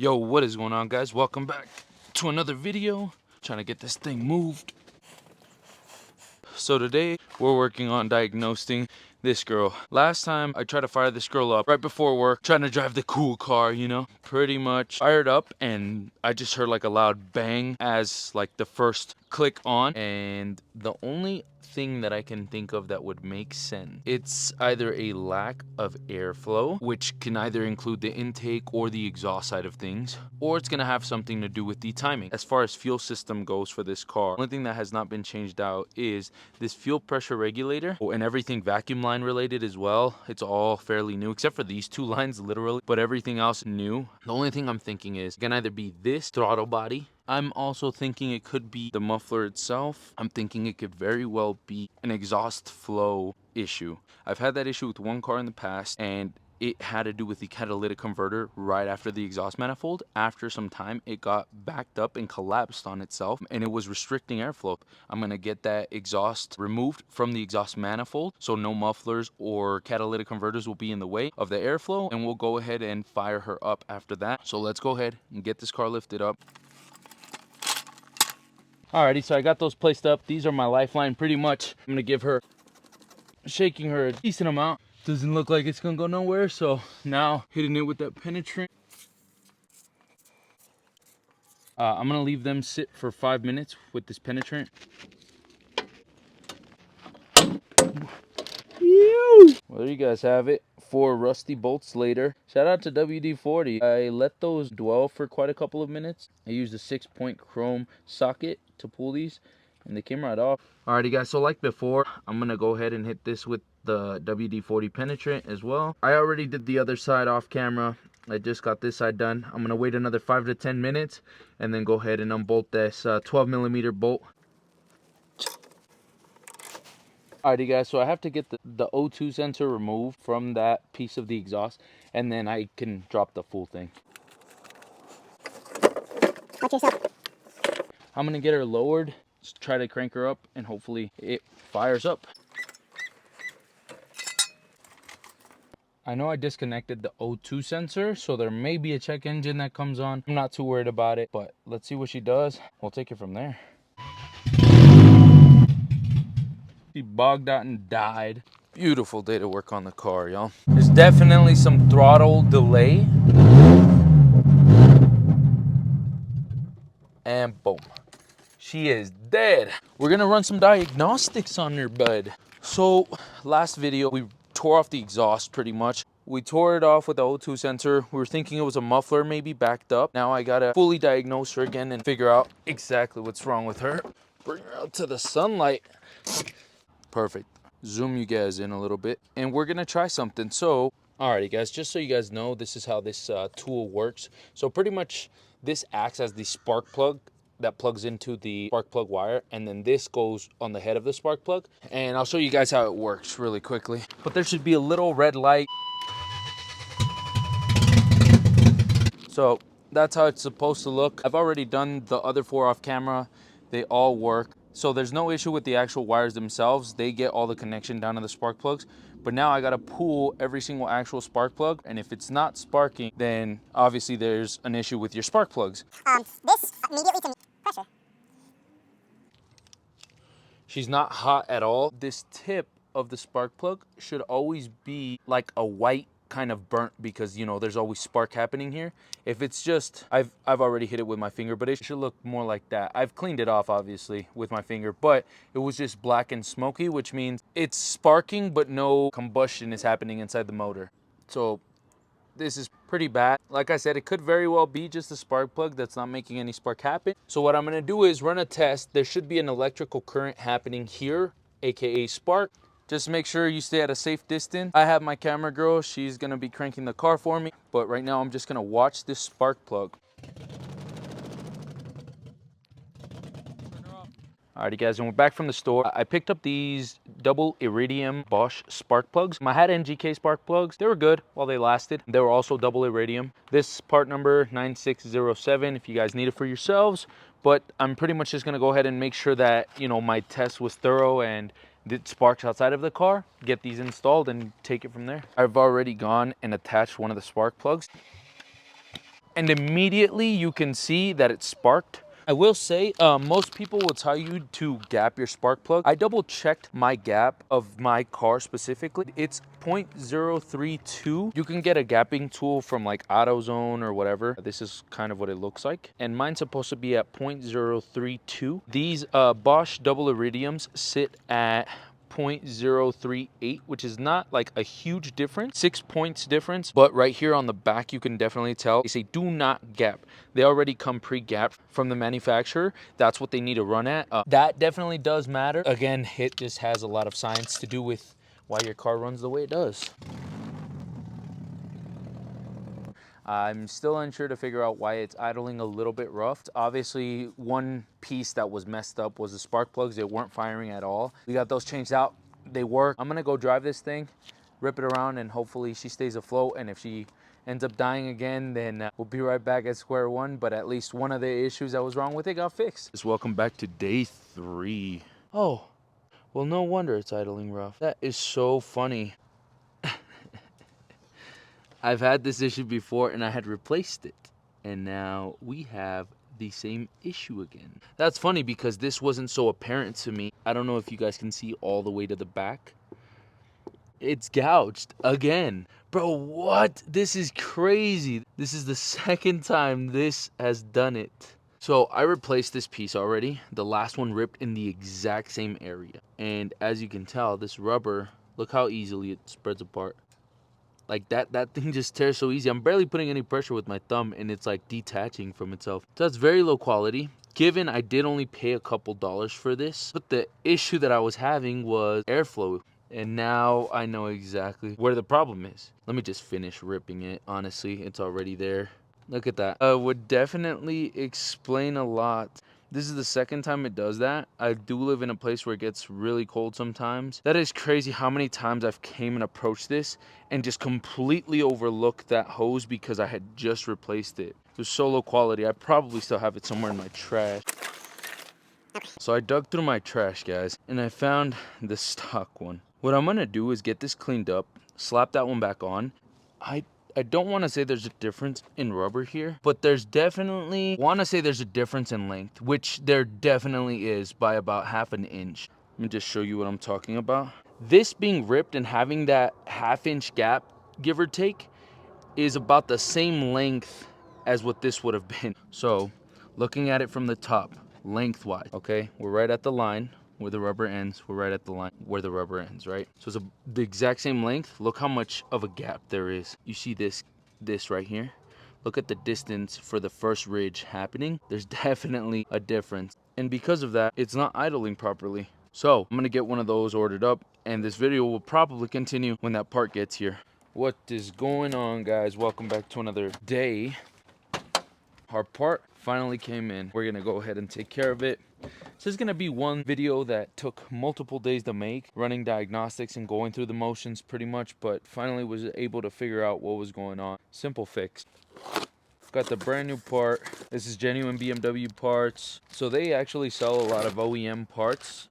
Yo, what is going on, guys? Welcome back to another video. Trying to get this thing moved. So today we're working on diagnosing this girl. Last time I tried to fire this girl up right before work, trying to drive the cool car, pretty much fired up, and I just heard like a loud bang as like the first click on, and the only thing that I can think of that would make sense, it's either a lack of airflow, which can either include the intake or the exhaust side of things, or it's gonna have something to do with the timing. As far as fuel system goes for this car, one thing that has not been changed out is this fuel pressure regulator, and everything vacuum line related as well. It's all fairly new except for these two lines literally, but everything else new. The only thing I'm thinking is it can either be this throttle body. I'm also thinking it could be the muffler itself. I'm thinking it could very well be an exhaust flow issue. I've had that issue with one car in the past, and it had to do with the catalytic converter right after the exhaust manifold. After some time, it got backed up and collapsed on itself, and it was restricting airflow. I'm gonna get that exhaust removed from the exhaust manifold so no mufflers or catalytic converters will be in the way of the airflow, and we'll go ahead and fire her up after that. So let's go ahead and get this car lifted up. Alrighty, so I got those placed up. These are my lifeline pretty much. I'm gonna give her, shaking her a decent amount. Doesn't look like it's gonna go nowhere, so now hitting it with that penetrant. I'm gonna leave them sit for 5 minutes with this penetrant. Well, there you guys have it. 4 rusty bolts later. Shout out to WD-40. I let those dwell for quite a couple of minutes. I used a 6-point chrome socket to pull these, and they came right off. Alrighty guys, so like before, I'm gonna go ahead and hit this with the WD-40 penetrant as well. I already did the other side off camera. I just got this side done. I'm gonna wait another 5 to 10 minutes and then go ahead and unbolt this 12mm bolt. Alrighty guys, so I have to get the O2 sensor removed from that piece of the exhaust, and then I can drop the full thing. Watch yourself. I'm gonna get her lowered, try to crank her up, and hopefully it fires up. I know I disconnected the O2 sensor, so there may be a check engine that comes on. I'm not too worried about it, but let's see what she does. We'll take it from there. She bogged out and died. Beautiful day to work on the car, y'all. There's definitely some throttle delay. And boom. She is dead. We're gonna run some diagnostics on her, bud. So, last video, we tore off the exhaust pretty much. We tore it off with the O2 sensor. We were thinking it was a muffler maybe backed up. Now I gotta fully diagnose her again and figure out exactly what's wrong with her. Bring her out to the sunlight. Perfect. Zoom you guys in a little bit, and we're gonna try something. So, alrighty guys, just so you guys know, this is how this tool works. So pretty much this acts as the spark plug that plugs into the spark plug wire, and then this goes on the head of the spark plug, and I'll show you guys how it works really quickly. But there should be a little red light. So that's how it's supposed to look. I've already done the other 4 off camera. They all work. So there's no issue with the actual wires themselves. They get all the connection down to the spark plugs. But now I gotta pull every single actual spark plug. And if it's not sparking, then obviously there's an issue with your spark plugs. This immediately to me, pressure. She's not hot at all. This tip of the spark plug should always be like a white kind of burnt, because there's always spark happening here. If it's just, I've already hit it with my finger, but it should look more like that. I've cleaned it off obviously with my finger, but it was just black and smoky, which means it's sparking but no combustion is happening inside the motor. So this is pretty bad. Like I said, it could very well be just a spark plug that's not making any spark happen. So what I'm gonna do is run a test. There should be an electrical current happening here, aka spark. Just make sure you stay at a safe distance. I have my camera girl. She's gonna be cranking the car for me. But right now I'm just gonna watch this spark plug. Alrighty guys, and we're back from the store. I picked up these double iridium Bosch spark plugs. I had NGK spark plugs. They were good while they lasted. They were also double iridium. This part number 9607 if you guys need it for yourselves. But I'm pretty much just gonna go ahead and make sure that, my test was thorough and it sparks outside of the car, get these installed and take it from there. I've already gone and attached one of the spark plugs. and immediately you can see that it sparked. I will say, most people will tell you to gap your spark plug. I double checked my gap of my car specifically. It's 0.032. You can get a gapping tool from like AutoZone or whatever. This is kind of what it looks like. And mine's supposed to be at 0.032. These Bosch double iridiums sit at 0.038, which is not like a huge difference, 6 points difference, but right here on the back you can definitely tell they say do not gap. They already come pre-gapped from the manufacturer. That's what they need to run at. That definitely does matter. Again, it just has a lot of science to do with why your car runs the way it does. I'm still unsure to figure out why it's idling a little bit rough. Obviously, one piece that was messed up was the spark plugs. They weren't firing at all. We got those changed out. They work. I'm gonna go drive this thing, rip it around, and hopefully she stays afloat. And if she ends up dying again, then we'll be right back at square one. But at least one of the issues that was wrong with it got fixed. Just welcome back to day 3. Oh, well, no wonder it's idling rough. That is so funny. I've had this issue before and I had replaced it. And now we have the same issue again. That's funny because this wasn't so apparent to me. I don't know if you guys can see all the way to the back. It's gouged again. Bro, what? This is crazy. This is the second time this has done it. So I replaced this piece already. The last one ripped in the exact same area. And as you can tell, this rubber, look how easily it spreads apart. Like that thing just tears so easy. I'm barely putting any pressure with my thumb and it's like detaching from itself. So that's very low quality. Given I did only pay a couple dollars for this, but the issue that I was having was airflow. And now I know exactly where the problem is. Let me just finish ripping it. Honestly, it's already there. Look at that. Would definitely explain a lot. This is the second time it does that. I do live in a place where it gets really cold sometimes. That is crazy how many times I've came and approached this and just completely overlooked that hose because I had just replaced it. It was so low quality. I probably still have it somewhere in my trash. So I dug through my trash, guys, and I found the stock one. What I'm gonna do is get this cleaned up, slap that one back on. I don't want to say there's a difference in rubber here, but there's definitely want to say there's a difference in length, which there definitely is by about ½ an inch. Let me just show you what I'm talking about. This being ripped and having that ½ inch gap, give or take, is about the same length as what this would have been. So looking at it from the top, lengthwise, okay, we're right at the line where the rubber ends. We're right at the line where the rubber ends, right? So it's the exact same length. Look how much of a gap there is. You see this right here? Look at the distance for the first ridge happening. There's definitely a difference. And because of that, it's not idling properly. So I'm gonna get one of those ordered up, and this video will probably continue when that part gets here. What is going on, guys? Welcome back to another day. Our part finally came in. We're gonna go ahead and take care of it. This is gonna be one video that took multiple days to make, running diagnostics and going through the motions pretty much, but finally was able to figure out what was going on. Simple fix. Got the brand new part. This is genuine BMW parts. So they actually sell a lot of OEM parts.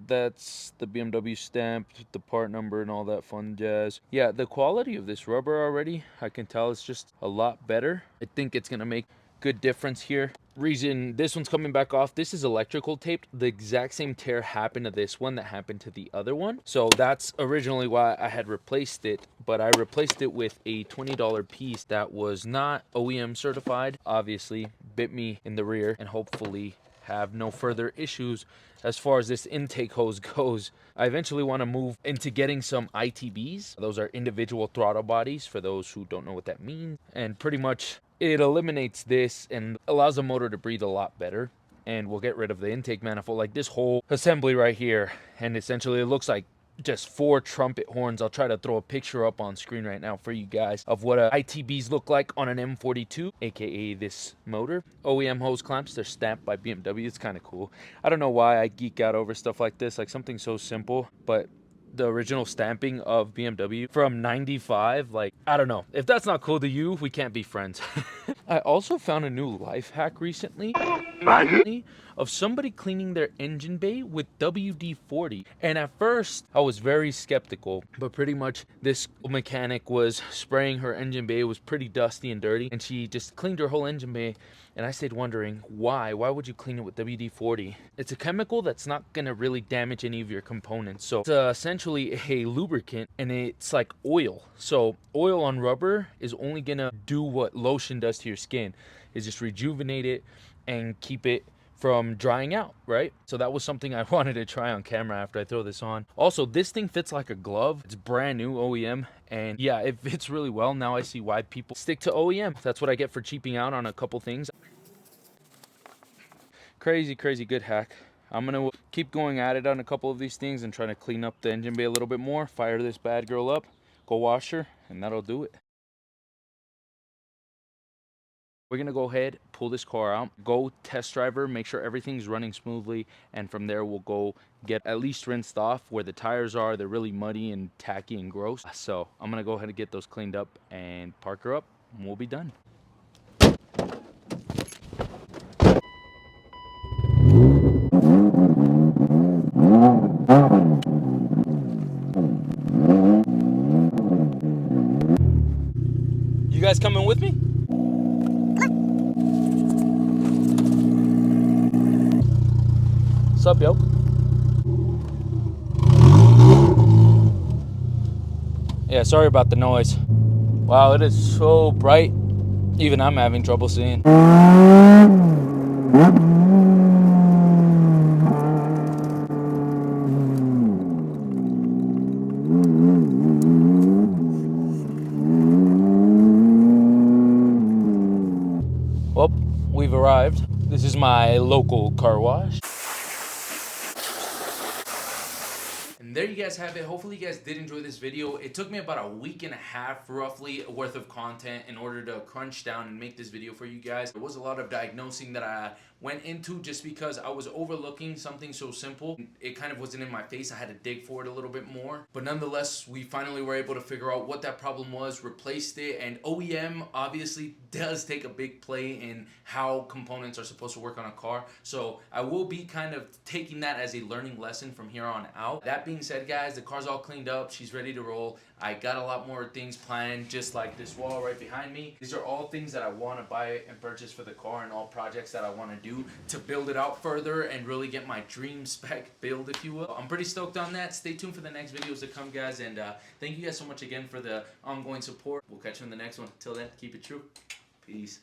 That's the BMW stamp, the part number and all that fun jazz. Yeah, the quality of this rubber already, I can tell it's just a lot better. I think it's gonna make good difference here. Reason this one's coming back off, this is electrical taped. The exact same tear happened to this one that happened to the other one. So that's originally why I had replaced it, but I replaced it with a $20 piece that was not OEM certified. Obviously bit me in the rear, and hopefully have no further issues as far as this intake hose goes. I eventually want to move into getting some ITBs. Those are individual throttle bodies, for those who don't know what that means. And pretty much it eliminates this and allows the motor to breathe a lot better. And we'll get rid of the intake manifold, like this whole assembly right here. And essentially it looks like just 4 trumpet horns. I'll try to throw a picture up on screen right now for you guys of what ITBs look like on an M42, aka this motor. OEM hose clamps, they're stamped by BMW. It's kind of cool. I don't know why I geek out over stuff like this, like something so simple, but the original stamping of BMW from 95, like, I don't know. If that's not cool to you, we can't be friends. I also found a new life hack recently. of somebody cleaning their engine bay with WD-40. And at first, I was very skeptical, but pretty much this mechanic was spraying her engine bay. It was pretty dusty and dirty, and she just cleaned her whole engine bay. And I stayed wondering, why? Why would you clean it with WD-40? It's a chemical that's not gonna really damage any of your components. So it's essentially a lubricant, and it's like oil. So oil on rubber is only gonna do what lotion does to your skin, is just rejuvenate it and keep it from drying out, right? So that was something I wanted to try on camera after I throw this on. Also, this thing fits like a glove. It's brand new OEM, and yeah, it fits really well. Now I see why people stick to OEM. That's what I get for cheaping out on a couple things. Crazy good hack. I'm gonna keep going at it on a couple of these things and trying to clean up the engine bay a little bit more. Fire this bad girl up, go wash her, and that'll do it. We're gonna go ahead, pull this car out, go test drive her, make sure everything's running smoothly, and from there we'll go get at least rinsed off where the tires are. They're really muddy and tacky and gross. So I'm gonna go ahead and get those cleaned up and park her up, and we'll be done. You guys coming with me? What's up, yo? Yeah, sorry about the noise. Wow, it is so bright. Even I'm having trouble seeing. Well, we've arrived. This is my local car wash. And there you guys have it. Hopefully you guys did enjoy this video. It took me about a week and a half roughly worth of content in order to crunch down and make this video for you guys. There was a lot of diagnosing that I went into just because I was overlooking something so simple. It kind of wasn't in my face. I had to dig for it a little bit more. But nonetheless, we finally were able to figure out what that problem was, replaced it, and OEM obviously does take a big play in how components are supposed to work on a car. So I will be kind of taking that as a learning lesson from here on out. That being said, guys, the car's all cleaned up. She's ready to roll. I got a lot more things planned, just like this wall right behind me. These are all things that I want to buy and purchase for the car, and all projects that I want to do to build it out further and really get my dream spec build, if you will. I'm pretty stoked on that. Stay tuned for the next videos to come, guys, and thank you guys so much again for the ongoing support. We'll catch you in the next one. Till then, keep it true. Peace.